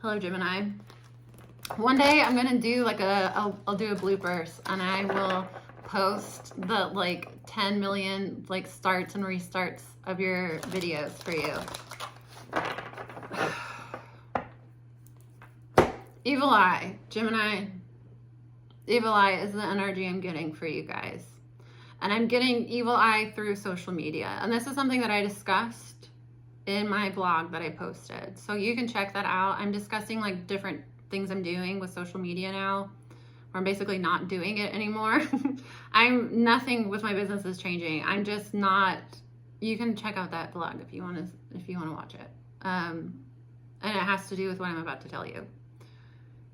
Hello, Gemini. One day I'm gonna do like I'll do a bloopers, and I will post the like 10 million like starts and restarts of your videos for you. Evil Eye, Gemini. Evil Eye is the energy I'm getting for you guys. And I'm getting Evil Eye through social media. And this is something that I discussed in my blog that I posted. So you can check that out. I'm discussing like different things I'm doing with social media now. Or I'm basically not doing it anymore. Nothing with my business is changing. I'm just not, you can check out that blog if you want to watch it. And it has to do with what I'm about to tell you.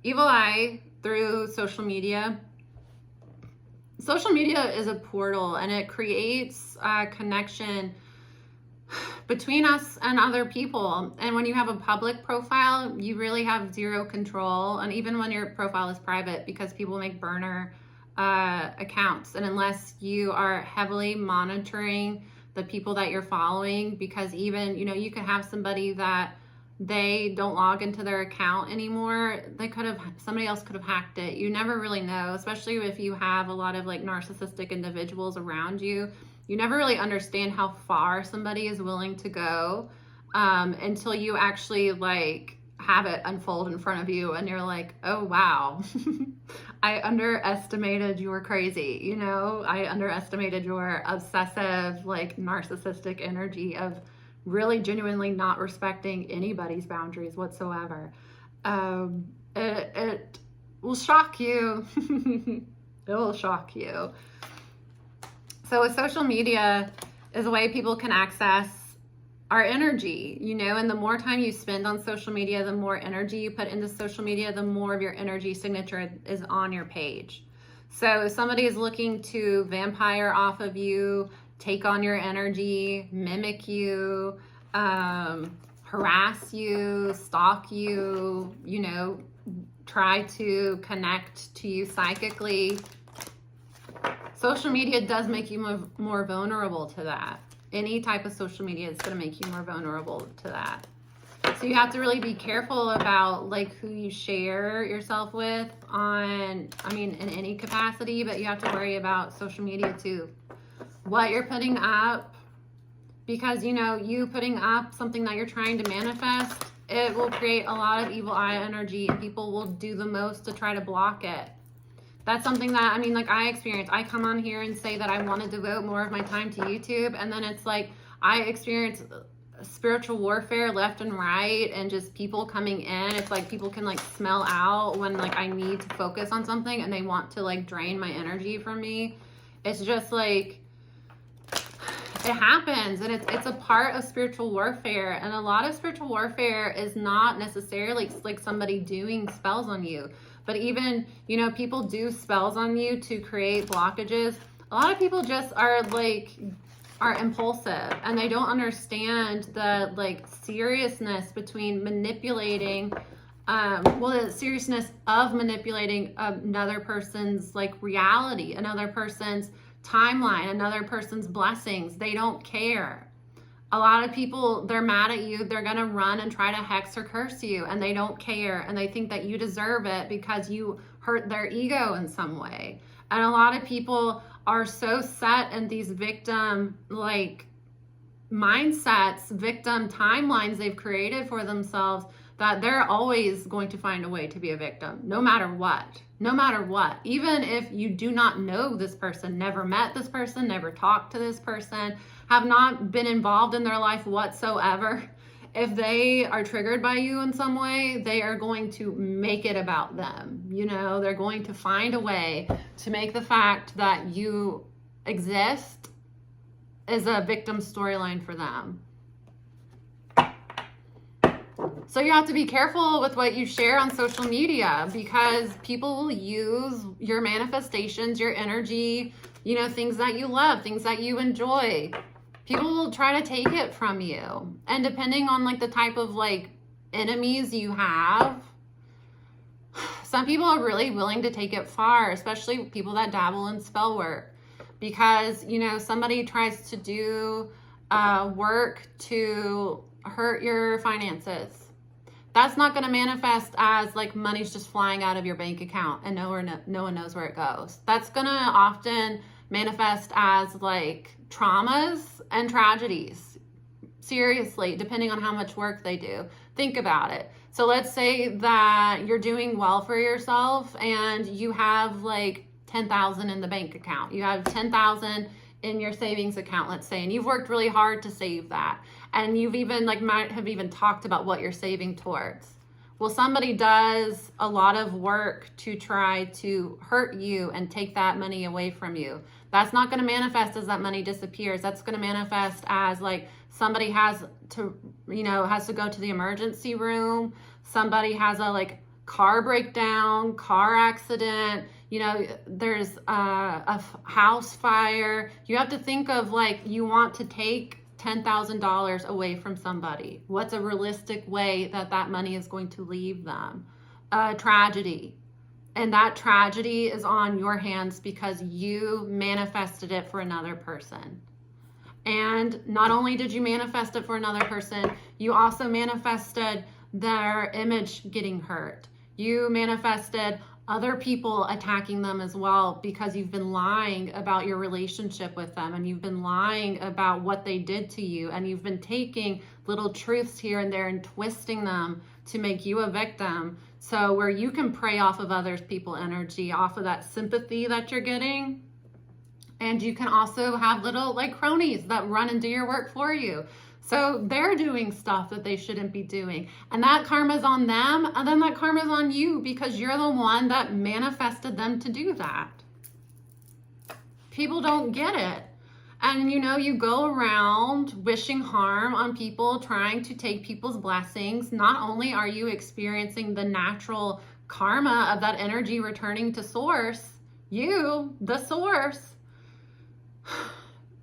Evil Eye through social media. Social media is a portal, and it creates a connection between us and other people. And when you have a public profile, you really have zero control. And even when your profile is private, because people make burner accounts. And unless you are heavily monitoring the people that you're following, because even, you could have somebody that they don't log into their account anymore. Somebody else could have hacked it. You never really know, especially if you have a lot of like narcissistic individuals around you. You never really understand how far somebody is willing to go until you actually like have it unfold in front of you, and you're like, oh wow, I underestimated you were crazy. I underestimated your obsessive, like narcissistic energy of really genuinely not respecting anybody's boundaries whatsoever. It will shock you. It will shock you. So with social media is a way people can access our energy, and the more time you spend on social media, the more energy you put into social media, the more of your energy signature is on your page. So if somebody is looking to vampire off of you, take on your energy, mimic you, harass you, stalk you, try to connect to you psychically, social media does make you more vulnerable to that. Any type of social media is going to make you more vulnerable to that. So you have to really be careful about like who you share yourself with in any capacity, but you have to worry about social media too. What you're putting up, because you putting up something that you're trying to manifest, it will create a lot of evil eye energy, and people will do the most to try to block it. That's something that I experience. I come on here and say that I want to devote more of my time to YouTube, and then it's like I experience spiritual warfare left and right, and just people coming in. It's like people can like smell out when like I need to focus on something, and they want to like drain my energy from me. It's just like it happens, and it's a part of spiritual warfare. And a lot of spiritual warfare is not necessarily like somebody doing spells on you, but even people do spells on you to create blockages. A lot of people just are impulsive, and they don't understand the like seriousness between manipulating the seriousness of manipulating another person's like reality, another person's timeline, another person's blessings. They don't care. A lot of people, they're mad at you. They're going to run and try to hex or curse you, and they don't care. And they think that you deserve it because you hurt their ego in some way. And a lot of people are so set in these victim like mindsets, victim timelines they've created for themselves, that they're always going to find a way to be a victim, no matter what. No matter what. Even if you do not know this person, never met this person, never talked to this person, have not been involved in their life whatsoever, if they are triggered by you in some way, they are going to make it about them. They're going to find a way to make the fact that you exist is a victim storyline for them. So you have to be careful with what you share on social media, because people will use your manifestations, your energy, things that you love, things that you enjoy. People will try to take it from you. And depending on like the type of like enemies you have, some people are really willing to take it far, especially people that dabble in spell work, because somebody tries to do work to hurt your finances. That's not going to manifest as like money's just flying out of your bank account and no one knows where it goes. That's going to often manifest as like traumas and tragedies. Seriously, depending on how much work they do. Think about it. So let's say that you're doing well for yourself and you have like 10,000 in the bank account. You have 10,000 in your savings account, let's say, and you've worked really hard to save that. And you've even like might have even talked about what you're saving towards. Well, somebody does a lot of work to try to hurt you and take that money away from you. That's not going to manifest as that money disappears. That's going to manifest as like somebody has to, has to go to the emergency room. Somebody has a like car breakdown, car accident, there's a house fire. You have to think of like, you want to take $10,000 away from somebody. What's a realistic way that money is going to leave them? A tragedy. And that tragedy is on your hands because you manifested it for another person. And not only did you manifest it for another person, you also manifested their image getting hurt. You manifested other people attacking them as well because you've been lying about your relationship with them, and you've been lying about what they did to you, and you've been taking little truths here and there and twisting them to make you a victim. So where you can prey off of others people's energy, off of that sympathy that you're getting, and you can also have little like cronies that run and do your work for you. So they're doing stuff that they shouldn't be doing. And that karma's on them, and then that karma's on you because you're the one that manifested them to do that. People don't get it. And you go around wishing harm on people, trying to take people's blessings. Not only are you experiencing the natural karma of that energy returning to source, you, the source,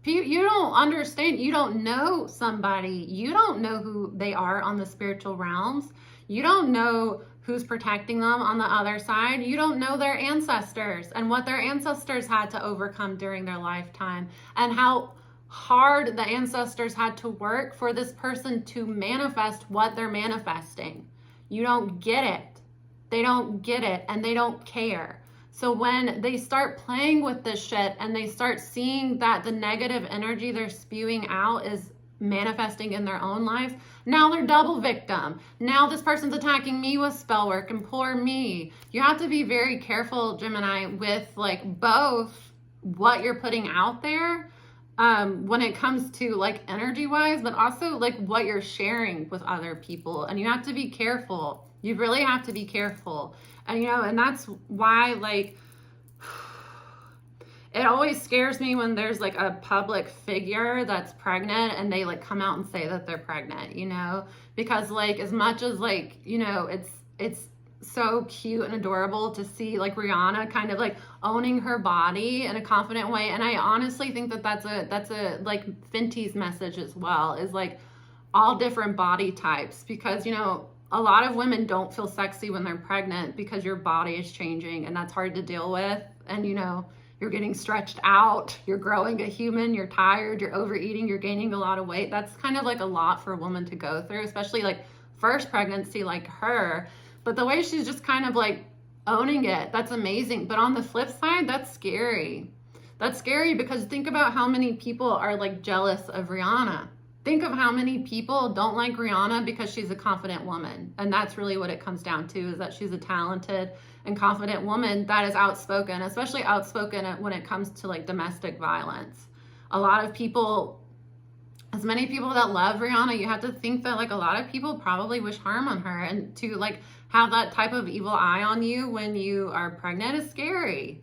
you don't understand. You don't know somebody. You don't know who they are on the spiritual realms. You don't know who's protecting them on the other side. You don't know their ancestors and what their ancestors had to overcome during their lifetime and how hard the ancestors had to work for this person to manifest what they're manifesting. You don't get it. They don't get it, and they don't care. So when they start playing with this shit and they start seeing that the negative energy they're spewing out is manifesting in their own lives, now they're double victim. Now this person's attacking me with spell work, and poor me. You have to be very careful, Gemini, with like both what you're putting out there when it comes to like energy wise, but also like what you're sharing with other people. And you have to be careful. You really have to be careful. And and that's why like it always scares me when there's like a public figure that's pregnant and they like come out and say that they're pregnant, because like as much as like, it's so cute and adorable to see like Rihanna kind of like owning her body in a confident way. And I honestly think that that's a like Fenty's message as well, is like all different body types, because a lot of women don't feel sexy when they're pregnant because your body is changing, and that's hard to deal with. And you're getting stretched out, you're growing a human, you're tired, you're overeating, you're gaining a lot of weight. That's kind of like a lot for a woman to go through, especially like first pregnancy like her. But the way she's just kind of like owning it, that's amazing. But on the flip side, that's scary. That's scary because think about how many people are like jealous of Rihanna. Think of how many people don't like Rihanna because she's a confident woman. And that's really what it comes down to, is that she's a talented and confident woman that is outspoken, especially outspoken when it comes to like domestic violence. A lot of people, as many people that love Rihanna, you have to think that like a lot of people probably wish harm on her, and to like have that type of evil eye on you when you are pregnant is scary.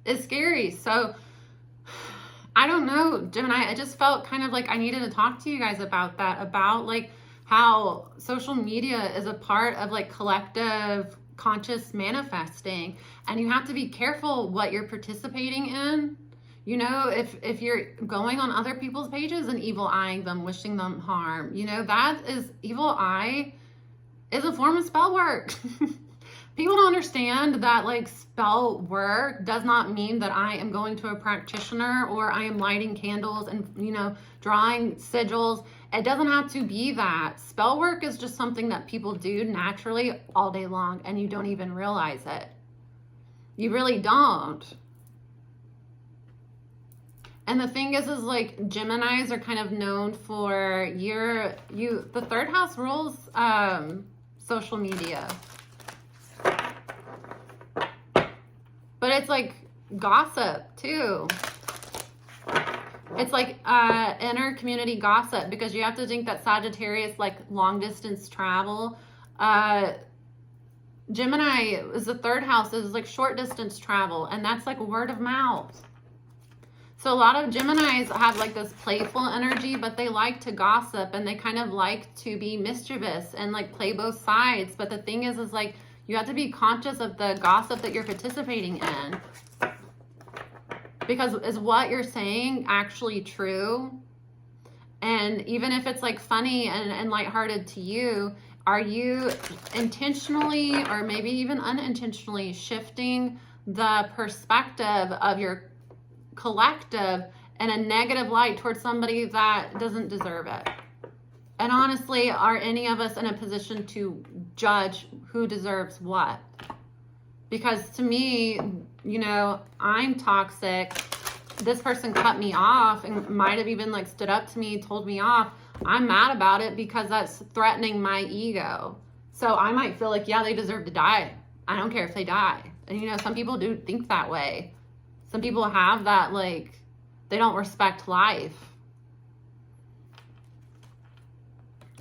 It's scary. So I don't know, Gemini, I just felt kind of like I needed to talk to you guys about that, about like how social media is a part of like collective conscious manifesting, and you have to be careful what you're participating in. If you're going on other people's pages and evil eyeing them, wishing them harm, that is evil eye is a form of spell work. People don't understand that like spell work does not mean that I am going to a practitioner or I am lighting candles and, you know, drawing sigils. It doesn't have to be that. Spell work is just something that people do naturally all day long and you don't even realize it. You really don't. And the thing is like Geminis are kind of known for the third house rules social media. But it's like gossip too. It's like inner community gossip, because you have to think that Sagittarius, like long distance travel, Gemini is the third house, is like short distance travel, and that's like word of mouth. So a lot of Geminis have like this playful energy, but they like to gossip and they kind of like to be mischievous and like play both sides. But the thing is like, you have to be conscious of the gossip that you're participating in. Because is what you're saying actually true? And even if it's like funny and lighthearted to you, are you intentionally or maybe even unintentionally shifting the perspective of your collective in a negative light towards somebody that doesn't deserve it? And honestly, are any of us in a position to judge who deserves what? Because to me, you know, I'm toxic. This person cut me off and might have even like stood up to me, told me off. I'm mad about it because that's threatening my ego. So I might feel like, yeah, they deserve to die. I don't care if they die. And you know, some people do think that way. Some people have that, like, they don't respect life.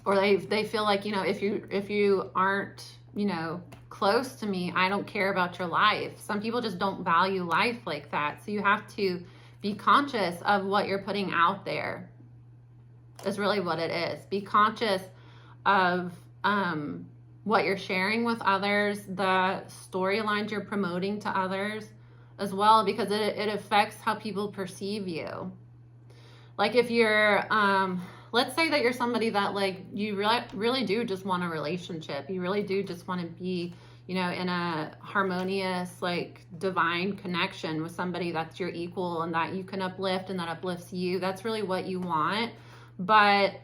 Or they feel like, you know, if you aren't, you know, close to me, I don't care about your life. Some people just don't value life like that. So you have to be conscious of what you're putting out there, is really what it is. Be conscious of what you're sharing with others, the storylines you're promoting to others as well, because it affects how people perceive you. Like if you're, let's say that you're somebody that like, you really do just want a relationship. You really do just want to be, you know, in a harmonious, like divine connection with somebody that's your equal and that you can uplift and that uplifts you. That's really what you want. But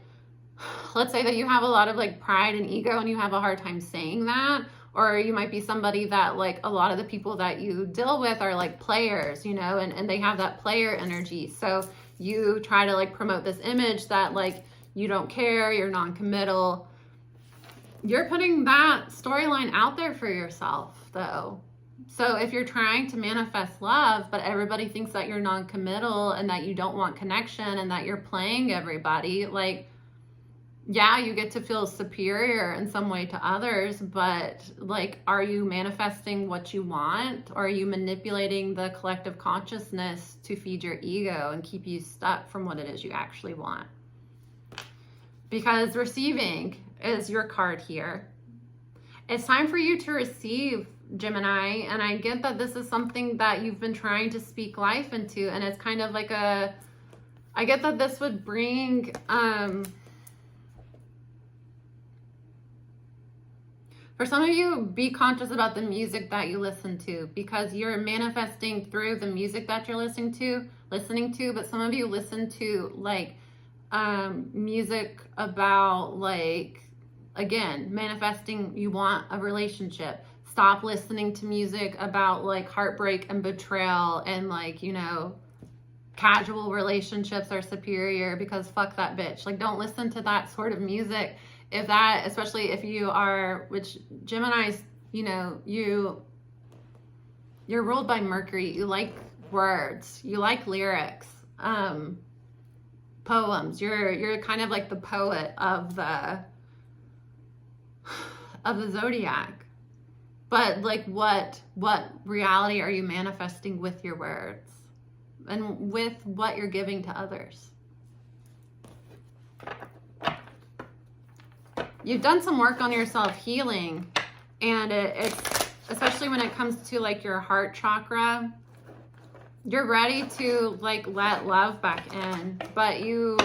let's say that you have a lot of like pride and ego and you have a hard time saying that. Or you might be somebody that like a lot of the people that you deal with are like players, you know, and they have that player energy. So you try to like promote this image that like you don't care, you're non-committal. You're putting that storyline out there for yourself though. So if you're trying to manifest love, but everybody thinks that you're non-committal and that you don't want connection and that you're playing everybody, like, yeah, you get to feel superior in some way to others, but like, are you manifesting what you want? Or are you manipulating the collective consciousness to feed your ego and keep you stuck from what it is you actually want? Because receiving is your card here. It's time for you to receive, Gemini, and I get that this is something that you've been trying to speak life into, and it's kind of like I get that this would bring, for some of you, be conscious about the music that you listen to, because you're manifesting through the music that you're listening to, but some of you listen to like music about like, again, manifesting, you want a relationship. Stop listening to music about like heartbreak and betrayal and like, you know, casual relationships are superior because fuck that bitch. Like, don't listen to that sort of music. If that, especially if you are, which Geminis, you know, you're ruled by Mercury. You like words, you like lyrics, poems. You're kind of like the poet of the zodiac. But like, what reality are you manifesting with your words and with what you're giving to others? You've done some work on yourself healing, and it's especially when it comes to like your heart chakra, you're ready to like let love back in, but you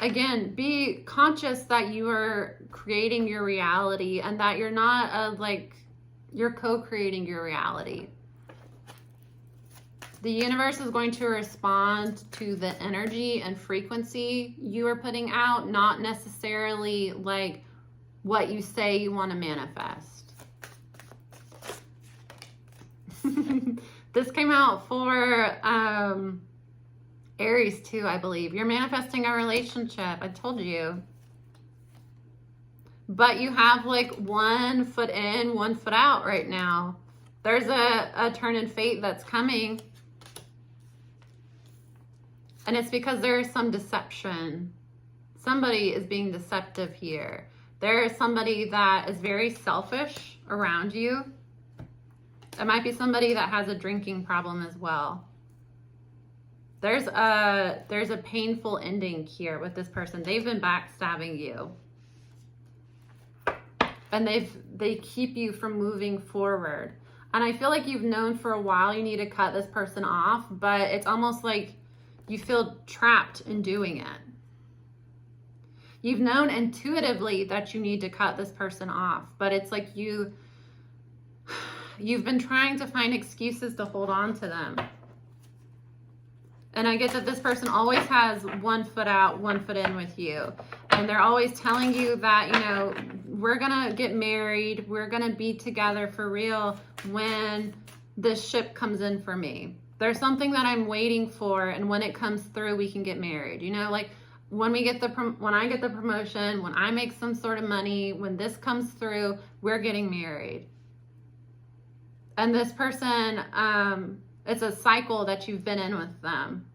again, be conscious that you are creating your reality and that you're not you're co-creating your reality. The universe is going to respond to the energy and frequency you are putting out, not necessarily like what you say you want to manifest. This came out for Aries too, I believe. You're manifesting a relationship. I told you. But you have like 1 foot in, 1 foot out right now. There's a turn in fate that's coming. And it's because there is some deception. Somebody is being deceptive here. There is somebody that is very selfish around you. It might be somebody that has a drinking problem as well. There's a painful ending here with this person. They've been backstabbing you. And they keep you from moving forward. And I feel like you've known for a while you need to cut this person off, but it's almost like you feel trapped in doing it. You've known intuitively that you need to cut this person off, but it's like you've been trying to find excuses to hold on to them. And I get that this person always has 1 foot out, 1 foot in with you. And they're always telling you that, you know, we're going to get married. We're going to be together for real when this ship comes in for me. There's something that I'm waiting for, and when it comes through, we can get married. You know, like when I get the promotion, when I make some sort of money, when this comes through, we're getting married. And this person, it's a cycle that you've been in with them.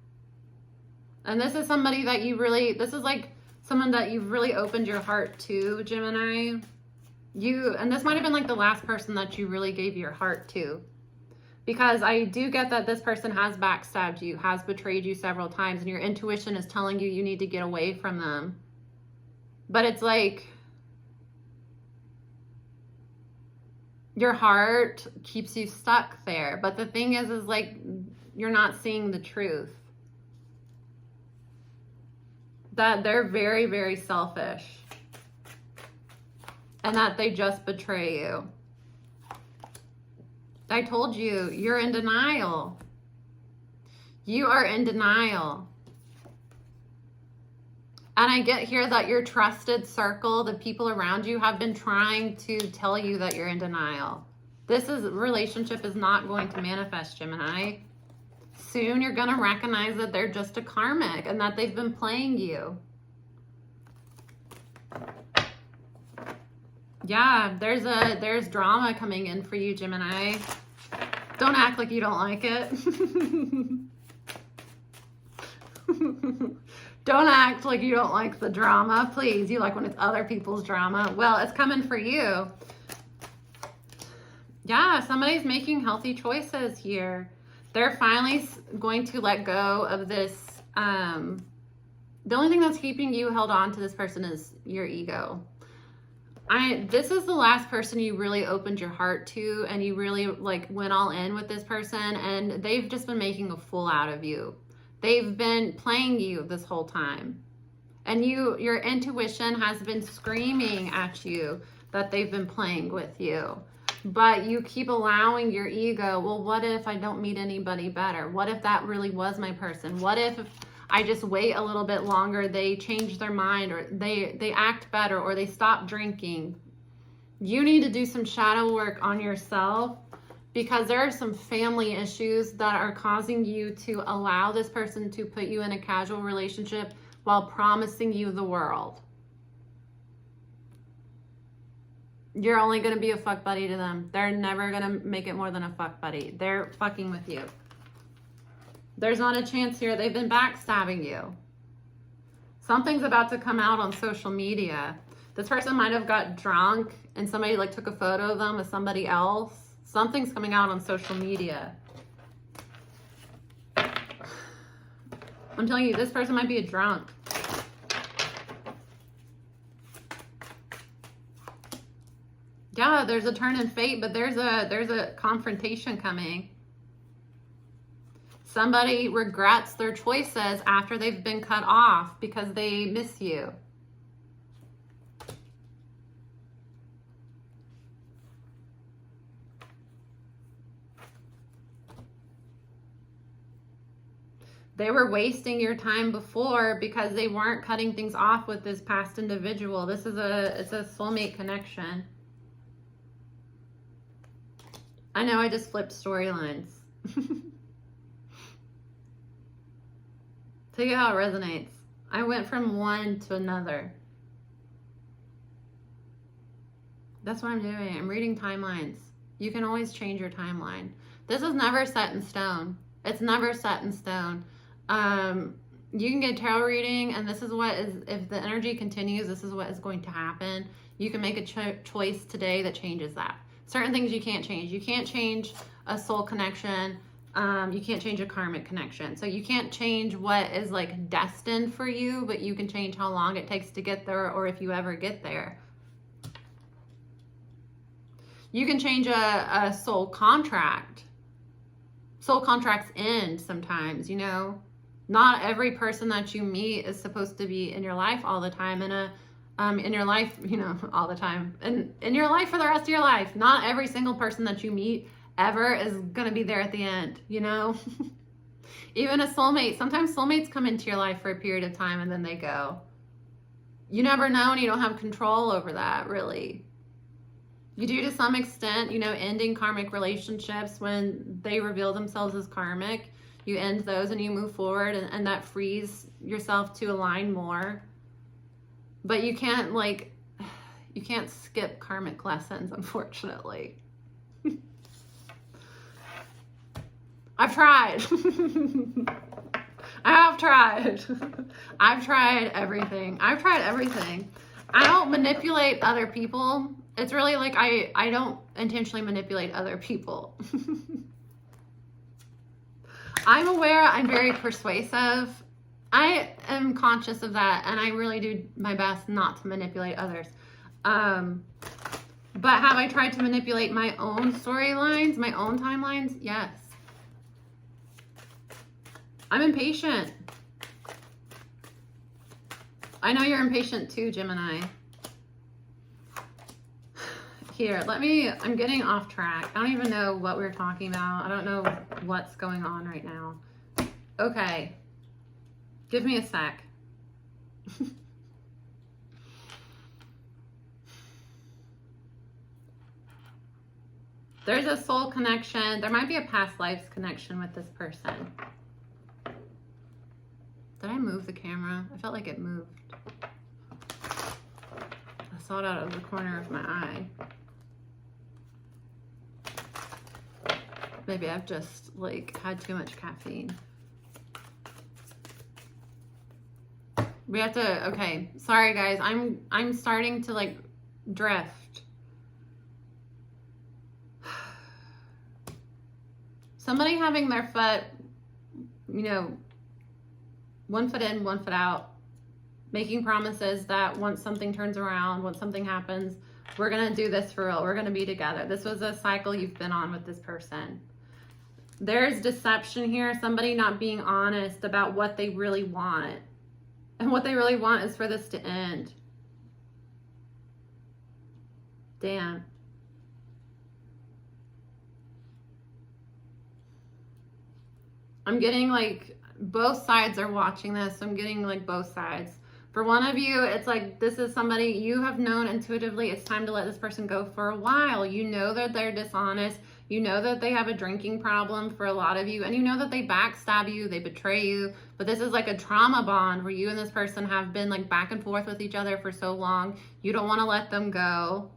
And this is somebody that this is like someone that you've really opened your heart to, Gemini. And this might have been like the last person that you really gave your heart to. Because I do get that this person has backstabbed you, has betrayed you several times, and your intuition is telling you need to get away from them. But it's like your heart keeps you stuck there. But the thing is like you're not seeing the truth. That they're very, very selfish. And that they just betray you. I told you, you're in denial. You are in denial. And I get here that your trusted circle, the people around you, have been trying to tell you that you're in denial. This relationship is not going to manifest, Gemini. Soon you're going to recognize that they're just a karmic and that they've been playing you. Yeah, there's drama coming in for you, Gemini. Don't act like you don't like it. Don't act like you don't like the drama, please. You like when it's other people's drama. Well, it's coming for you. Yeah, somebody's making healthy choices here. They're finally going to let go of this. The only thing that's keeping you held on to this person is your ego. This is the last person you really opened your heart to, and you really like went all in with this person, and they've just been making a fool out of you. They've been playing you this whole time. And your intuition has been screaming at you that they've been playing with you. But you keep allowing your ego, well, what if I don't meet anybody better? What if that really was my person? What if I just wait a little bit longer, they change their mind, or they act better, or they stop drinking? You need to do some shadow work on yourself, because there are some family issues that are causing you to allow this person to put you in a casual relationship while promising you the world. You're only going to be a fuck buddy to them. They're never going to make it more than a fuck buddy. They're fucking with you. There's not a chance here. They've been backstabbing you. Something's about to come out on social media. This person might have got drunk and somebody like took a photo of them with somebody else. Something's coming out on social media. I'm telling you, this person might be a drunk. Yeah, there's a turn in fate, but there's a confrontation coming. Somebody regrets their choices after they've been cut off because they miss you. They were wasting your time before because they weren't cutting things off with this past individual. This is it's a soulmate connection. I know I just flipped storylines. Tell you how it resonates. I went from one to another. That's what I'm doing. I'm reading timelines. You can always change your timeline. This is never set in stone. It's never set in stone. You can get a tarot reading, and this is what is, if the energy continues, this is what is going to happen. You can make a choice today that changes that. Certain things you can't change. You can't change a soul connection. You can't change a karmic connection. So you can't change what is like destined for you, but you can change how long it takes to get there, or if you ever get there. You can change a soul contract. Soul contracts end sometimes, you know. Not every person that you meet is supposed to be in your life all the time. In your life, you know, all the time. And in your life for the rest of your life. Not every single person that you meet ever is going to be there at the end, you know. Even a soulmate. Sometimes soulmates come into your life for a period of time and then they go. You never know, and you don't have control over that, really. You do to some extent, you know, ending karmic relationships when they reveal themselves as karmic. You end those and you move forward, and that frees yourself to align more. But you can't, like, you can't skip karmic lessons, unfortunately. I've tried. I have tried. I've tried everything. I've tried everything. I don't manipulate other people. It's really like I don't intentionally manipulate other people. I'm aware I'm very persuasive. I am conscious of that, and I really do my best not to manipulate others. But have I tried to manipulate my own storylines, my own timelines? Yes. I'm impatient. I know you're impatient too, Gemini. Here, I'm getting off track. I don't even know what we're talking about. I don't know what's going on right now. Okay. Give me a sec. There's a soul connection. There might be a past lives connection with this person. Did I move the camera? I felt like it moved. I saw it out of the corner of my eye. Maybe I've just like had too much caffeine. We have to, okay. Sorry guys, I'm starting to like drift. Somebody having their foot, you know, one foot in, one foot out, making promises that once something turns around, once something happens, we're gonna do this for real. We're gonna be together. This was a cycle you've been on with this person. There's deception here. Somebody not being honest about what they really want. And what they really want is for this to end. Damn. I'm getting like both sides are watching this. I'm getting like both sides. For one of you, it's like this is somebody you have known intuitively. It's time to let this person go for a while. You know that they're dishonest. You know that they have a drinking problem for a lot of you. And you know that they backstab you, they betray you. But this is like a trauma bond where you and this person have been like back and forth with each other for so long. You don't want to let them go.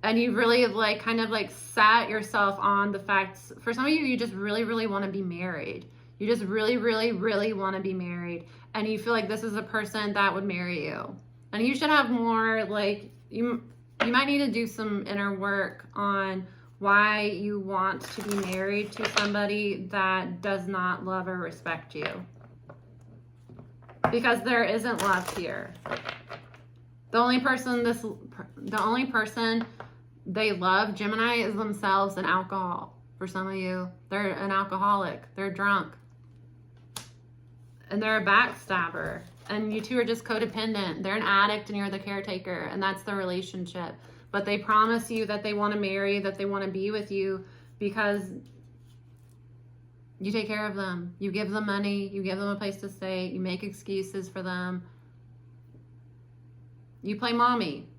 And you really like kind of like sat yourself on the facts. For some of you, you just really, really want to be married. You just really, really, really want to be married. And you feel like this is a person that would marry you. And you should have more like, you might need to do some inner work on why you want to be married to somebody that does not love or respect you. Because there isn't love here. The only person they love, Gemini, is themselves and alcohol. For some of you, they're an alcoholic, they're drunk, and they're a backstabber, and you two are just codependent. They're an addict and you're the caretaker, and that's the relationship. But they promise you that they want to marry, that they want to be with you because you take care of them. You give them money, you give them a place to stay, you make excuses for them. You play mommy.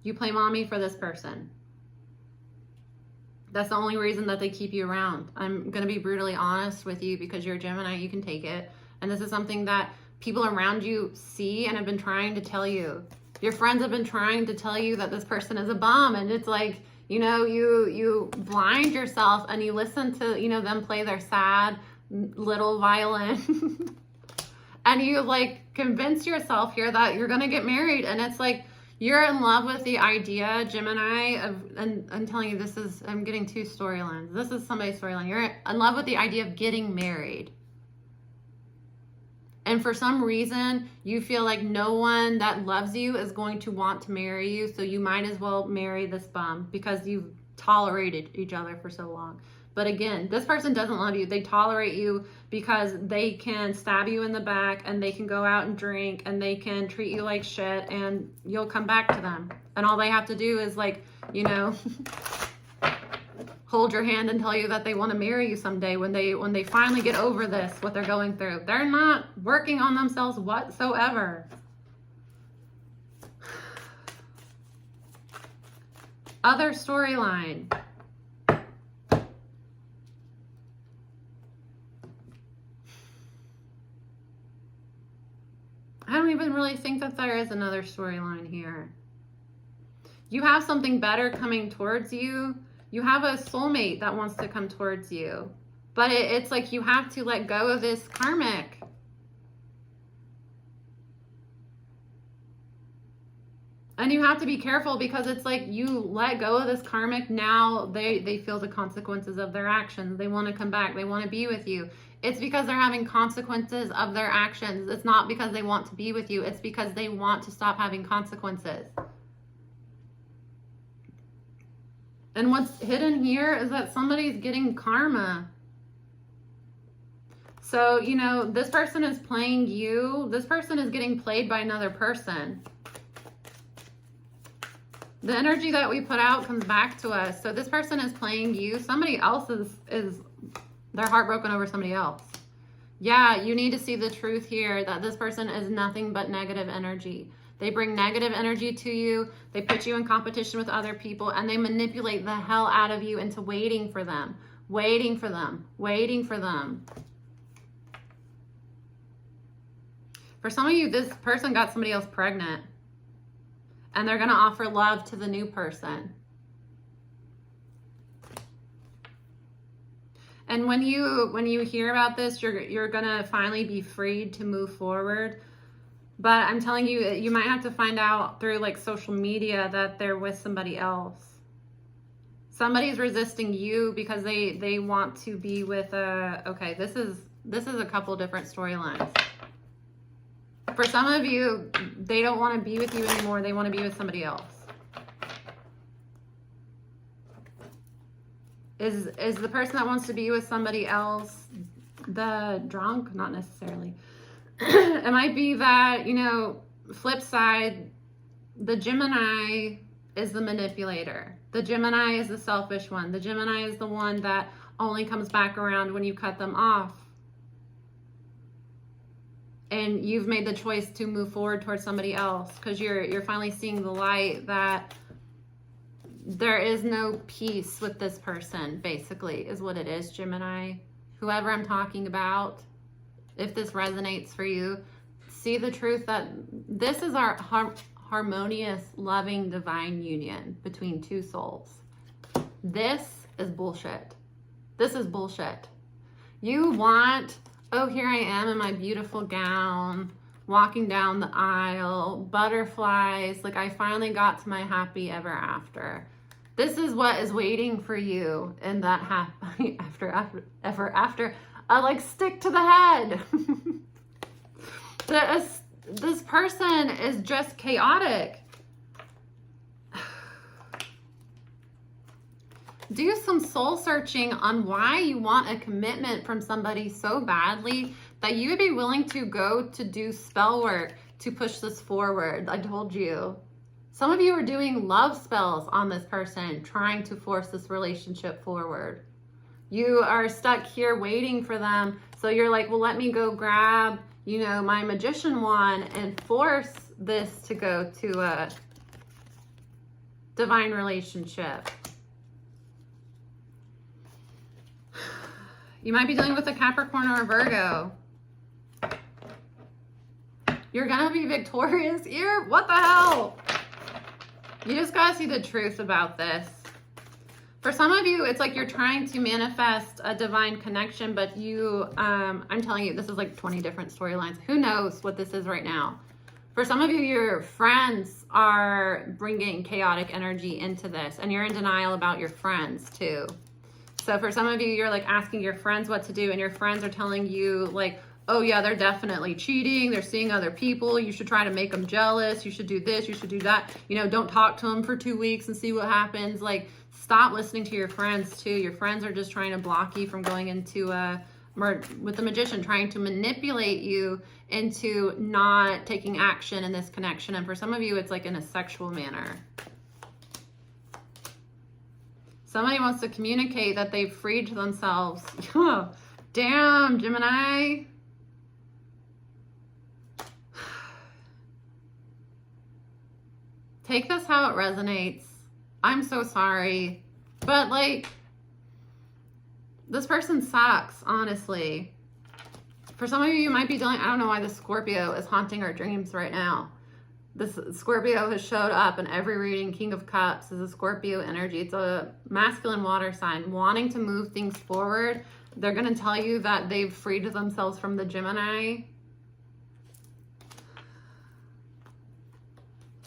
You play mommy for this person. That's the only reason that they keep you around. I'm going to be brutally honest with you because you're a Gemini, you can take it. And this is something that people around you see and have been trying to tell you. Your friends have been trying to tell you that this person is a bum. And it's like, you know, you blind yourself and you listen to, you know, them play their sad little violin. And you like convince yourself here that you're going to get married. And it's like, you're in love with the idea, Gemini, and I'm telling you, I'm getting two storylines. This is somebody's storyline. You're in love with the idea of getting married. And for some reason, you feel like no one that loves you is going to want to marry you. So you might as well marry this bum because you've tolerated each other for so long. But again, this person doesn't love you. They tolerate you because they can stab you in the back and they can go out and drink and they can treat you like shit and you'll come back to them. And all they have to do is like, you know, hold your hand and tell you that they want to marry you someday when they finally get over this, what they're going through. They're not working on themselves whatsoever. Other storyline. I don't even really think that there is another storyline here. You have something better coming towards you. You have a soulmate that wants to come towards you. But it's like you have to let go of this karmic. And you have to be careful because it's like you let go of this karmic. Now they feel the consequences of their actions. They want to come back. They want to be with you. It's because they're having consequences of their actions. It's not because they want to be with you. It's because they want to stop having consequences. And what's hidden here is that somebody's getting karma. So, you know, this person is playing you. This person is getting played by another person. The energy that we put out comes back to us. So this person is playing you. Somebody else is they're heartbroken over somebody else. Yeah, you need to see the truth here that this person is nothing but negative energy. They bring negative energy to you. They put you in competition with other people and they manipulate the hell out of you into waiting for them, waiting for them, waiting for them. For some of you, this person got somebody else pregnant and they're going to offer love to the new person. And when you hear about this, you're going to finally be freed to move forward. But I'm telling you, you might have to find out through like social media that they're with somebody else. Somebody's resisting you because they want to be with okay, this is a couple different storylines. For some of you, they don't want to be with you anymore. They want to be with somebody else. Is the person that wants to be with somebody else the drunk? Not necessarily. It might be that, you know, flip side, the Gemini is the manipulator. The Gemini is the selfish one. The Gemini is the one that only comes back around when you cut them off. And you've made the choice to move forward towards somebody else because you're finally seeing the light that there is no peace with this person, basically, is what it is, Gemini. Whoever I'm talking about, if this resonates for you, see the truth that this is our harmonious, loving, divine union between two souls. This is bullshit. This is bullshit. You want, oh, here I am in my beautiful gown, walking down the aisle, butterflies, like I finally got to my happy ever after. This is what is waiting for you in that happy ever after. Like stick to the head. This person is just chaotic. Do some soul searching on why you want a commitment from somebody so badly that you would be willing to go to do spell work to push this forward. I told you. Some of you are doing love spells on this person, trying to force this relationship forward. You are stuck here waiting for them. So you're like, well, let me go grab, you know, my magician wand and force this to go to a divine relationship. You might be dealing with a Capricorn or a Virgo. You're gonna be victorious here? What the hell? You just gotta see the truth about this. For some of you, it's like you're trying to manifest a divine connection, but you, I'm telling you, this is like 20 different storylines. Who knows what this is right now? For some of you, your friends are bringing chaotic energy into this, and you're in denial about your friends too. So for some of you, you're like asking your friends what to do, and your friends are telling you like, oh yeah, they're definitely cheating. They're seeing other people. You should try to make them jealous. You should do this. You should do that. You know, don't talk to them for 2 weeks and see what happens. Like, stop listening to your friends too. Your friends are just trying to block you from going into with the magician, trying to manipulate you into not taking action in this connection. And for some of you, it's like in a sexual manner. Somebody wants to communicate that they've freed themselves. Damn, Gemini. Take this how it resonates. I'm so sorry. But like, this person sucks, honestly. For some of you, you might be dealing, I don't know why this Scorpio is haunting our dreams right now. This Scorpio has showed up in every reading. King of Cups is a Scorpio energy. It's a masculine water sign wanting to move things forward. They're going to tell you that they've freed themselves from the Gemini.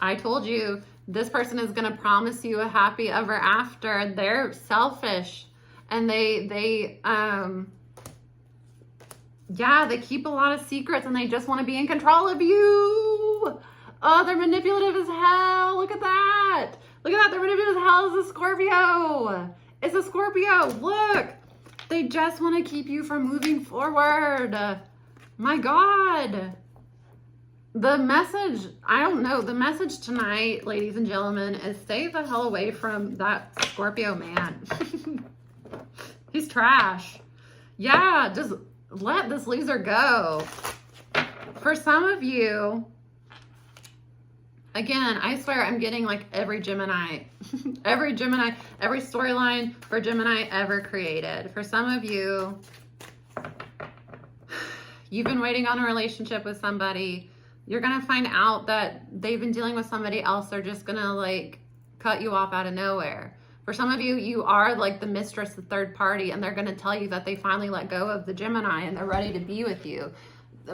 I told you, this person is going to promise you a happy ever after. They're selfish, and they keep a lot of secrets, and they just want to be in control of you. Oh, they're manipulative as hell. Look at that. Look at that. They're manipulative as hell as a Scorpio. It's a Scorpio. Look. They just want to keep you from moving forward. My God. The message, I don't know. The message tonight, ladies and gentlemen, is stay the hell away from that Scorpio man. He's trash. Yeah, just let this loser go. For some of you, again, I swear I'm getting like every Gemini, every storyline for Gemini ever created. For some of you, you've been waiting on a relationship with somebody. You're going to find out that they've been dealing with somebody else. They're just going to like cut you off out of nowhere. For some of you, you are like the mistress, the third party, and they're going to tell you that they finally let go of the Gemini and they're ready to be with you.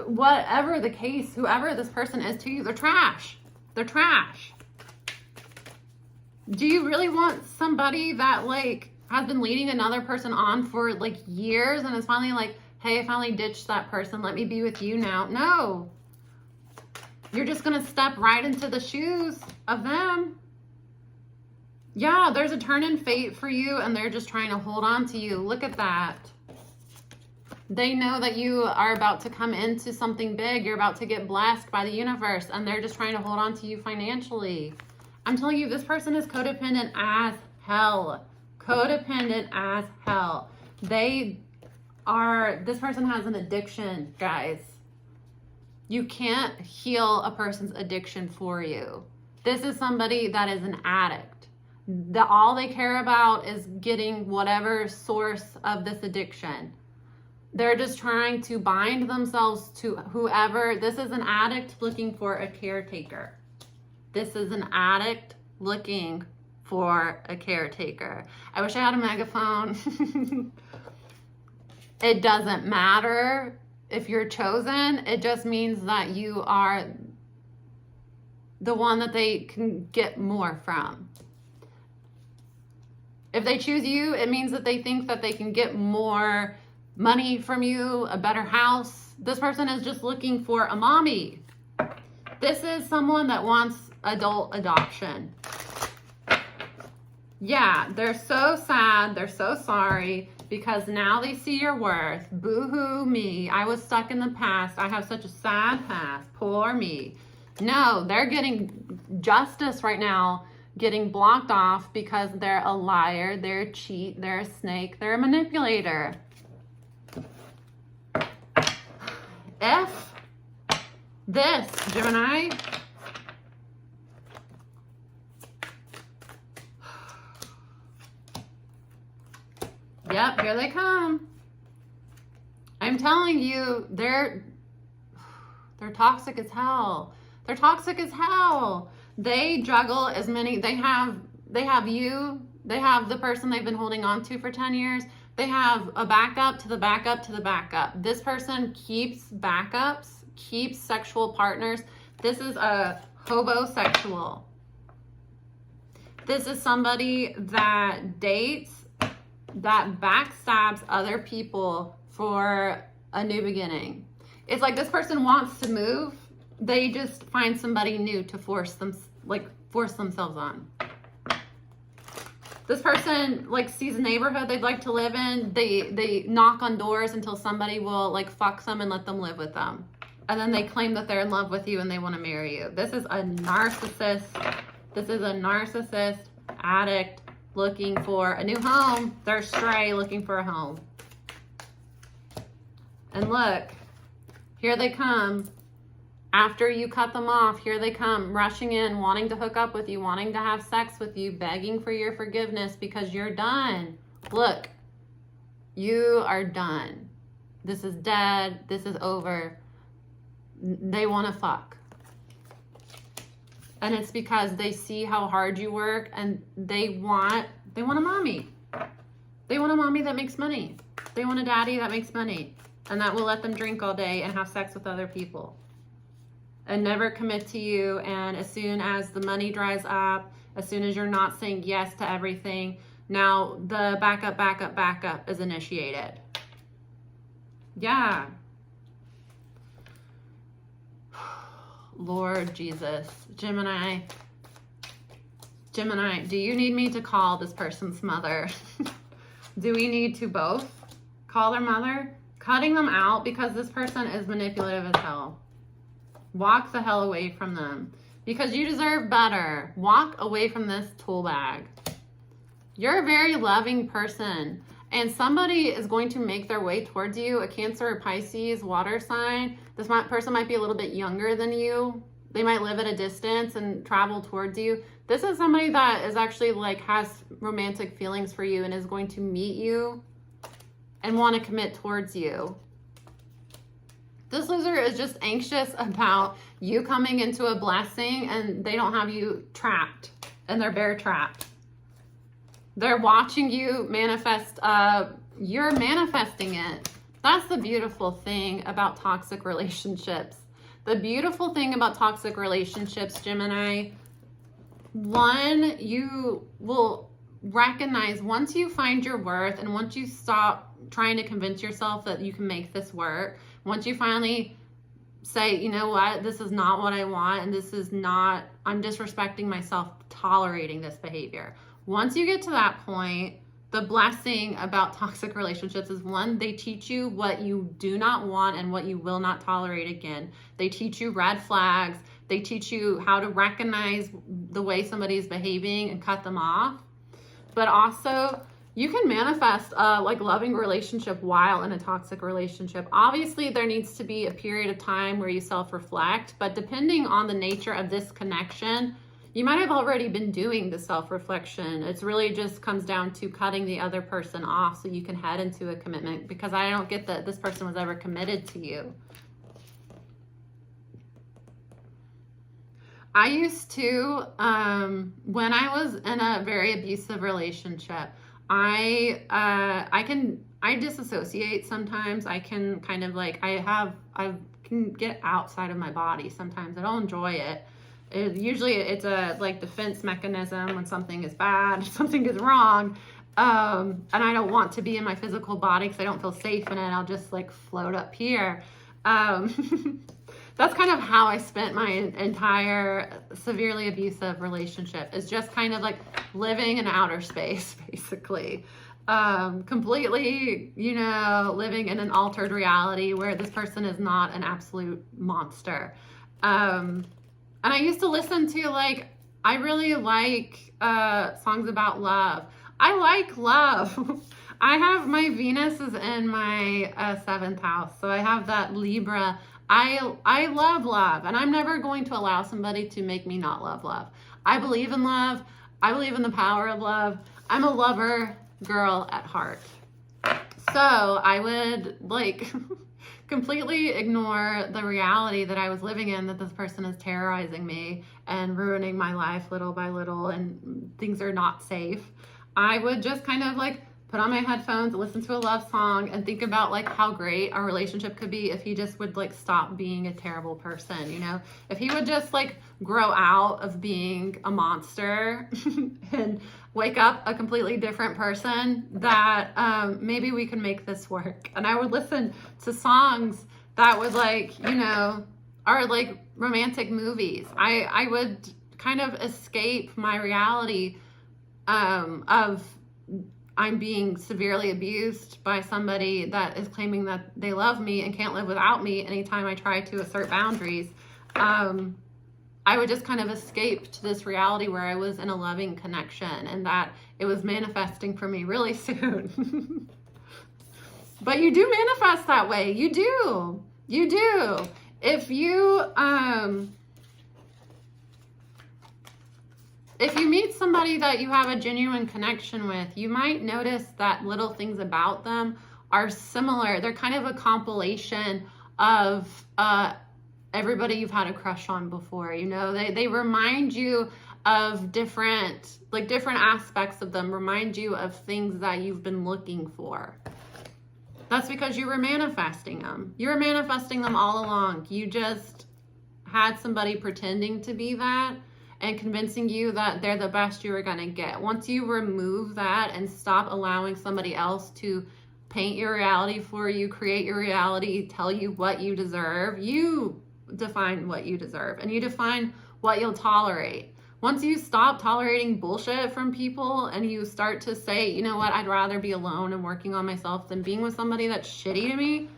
Whatever the case, whoever this person is to you, they're trash. They're trash. Do you really want somebody that like has been leading another person on for like years and is finally like, hey, I finally ditched that person. Let me be with you now. No. You're just going to step right into the shoes of them. Yeah, there's a turn in fate for you and they're just trying to hold on to you. Look at that. They know that you are about to come into something big. You're about to get blessed by the universe and they're just trying to hold on to you financially. I'm telling you, this person is codependent as hell. Codependent as hell. This person has an addiction, guys. You can't heal a person's addiction for you. This is somebody that is an addict. All they care about is getting whatever source of this addiction. They're just trying to bind themselves to whoever. This is an addict looking for a caretaker. This is an addict looking for a caretaker. I wish I had a megaphone. It doesn't matter if you're chosen. It just means that you are the one that they can get more from. If they choose you, it means that they think that they can get more money from you, a better house. This person is just looking for a mommy. This is someone that wants adult adoption. Yeah, they're so sad. They're so sorry because now they see your worth. Boo-hoo me. I was stuck in the past. I have such a sad past. Poor me. No, they're getting justice right now, getting blocked off because they're a liar, they're a cheat, they're a snake, they're a manipulator. F this, Gemini. Yep, here they come. I'm telling you, they're toxic as hell. They're toxic as hell. They juggle as many, they have you, they have the person they've been holding on to for 10 years. They have a backup to the backup to the backup. This person keeps backups, keeps sexual partners. This is a hobosexual. This is somebody that dates, that backstabs other people for a new beginning. It's like this person wants to move. They just find somebody new to force themselves on. This person like sees a neighborhood they'd like to live in. They knock on doors until somebody will like fuck them and let them live with them. And then they claim that they're in love with you and they want to marry you. This is a narcissist. This is a narcissist addict looking for a new home. They're stray looking for a home. And look, here they come. After you cut them off, here they come, rushing in, wanting to hook up with you, wanting to have sex with you, begging for your forgiveness because you're done. Look, you are done. This is dead. This is over. They want to fuck. And it's because they see how hard you work and they want a mommy. They want a mommy that makes money. They want a daddy that makes money and that will let them drink all day and have sex with other people. And never commit to you. And as soon as the money dries up, as soon as you're not saying yes to everything, now the backup is initiated. Yeah. Lord Jesus. Gemini, do you need me to call this person's mother? Do we need to both call their mother? Cutting them out because this person is manipulative as hell. Walk the hell away from them because you deserve better. Walk away from this tool bag. You're a very loving person and somebody is going to make their way towards you. A Cancer or Pisces water sign. This person might be a little bit younger than you. They might live at a distance and travel towards you. This is somebody that is actually like has romantic feelings for you and is going to meet you and want to commit towards you. This loser is just anxious about you coming into a blessing and they don't have you trapped and they're bear trapped. They're watching you manifest, you're manifesting it. That's the beautiful thing about toxic relationships. The beautiful thing about toxic relationships, Gemini, one, you will recognize once you find your worth and once you stop trying to convince yourself that you can make this work, once you finally say, you know what, this is not what I want and this is not, I'm disrespecting myself tolerating this behavior. Once you get to that point, the blessing about toxic relationships is one, they teach you what you do not want and what you will not tolerate again. They teach you red flags. They teach you how to recognize the way somebody's behaving and cut them off. But also, you can manifest a loving relationship while in a toxic relationship. Obviously, there needs to be a period of time where you self-reflect, but depending on the nature of this connection, you might have already been doing the self-reflection. It's really just comes down to cutting the other person off so you can head into a commitment, because I don't get that this person was ever committed to you. I used to, when I was in a very abusive relationship, I disassociate sometimes. I can kind of I can get outside of my body sometimes. I don't enjoy it. Usually it's a defense mechanism when something is bad, something is wrong, and I don't want to be in my physical body because I don't feel safe in it. I'll just float up here. that's kind of how I spent my entire severely abusive relationship, is just kind of like living in outer space, basically. Completely, you know, living in an altered reality where this person is not an absolute monster. And I used to listen to, like, I really like songs about love. I like love. I have my Venus is in my 7th house, so I have that Libra. I love love, and I'm never going to allow somebody to make me not love love. I believe in love. I believe in the power of love. I'm a lover girl at heart. So I would, like, completely ignore the reality that I was living in, that this person is terrorizing me and ruining my life little by little, and things are not safe. I would just kind of like put on my headphones, listen to a love song, and think about like how great our relationship could be if he just would like stop being a terrible person, you know? If he would just like grow out of being a monster and wake up a completely different person, that maybe we can make this work. And I would listen to songs that would, like, you know, are like romantic movies. I would kind of escape my reality of I'm being severely abused by somebody that is claiming that they love me and can't live without me anytime I try to assert boundaries. I would just kind of escape to this reality where I was in a loving connection and that it was manifesting for me really soon. But you do manifest that way. You do. You do. If you meet somebody that you have a genuine connection with, you might notice that little things about them are similar. They're kind of a compilation of everybody you've had a crush on before. You know, they remind you of different aspects of them, remind you of things that you've been looking for. That's because you were manifesting them. You were manifesting them all along. You just had somebody pretending to be that and convincing you that they're the best you were going to get. Once you remove that and stop allowing somebody else to paint your reality for you, create your reality, tell you what you deserve, you define what you deserve, and you define what you'll tolerate. Once you stop tolerating bullshit from people and you start to say, you know what, I'd rather be alone and working on myself than being with somebody that's shitty to me,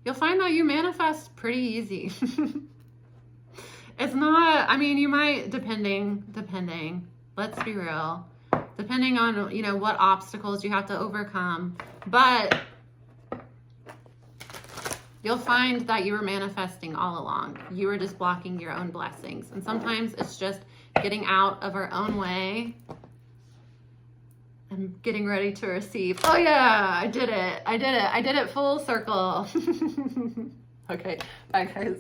you'll find that you manifest pretty easy. It's not, I mean, you might, depending, let's be real, depending on, you know, what obstacles you have to overcome, but you'll find that you were manifesting all along. You were just blocking your own blessings. And sometimes it's just getting out of our own way and getting ready to receive. Oh yeah, I did it full circle. Okay, bye guys.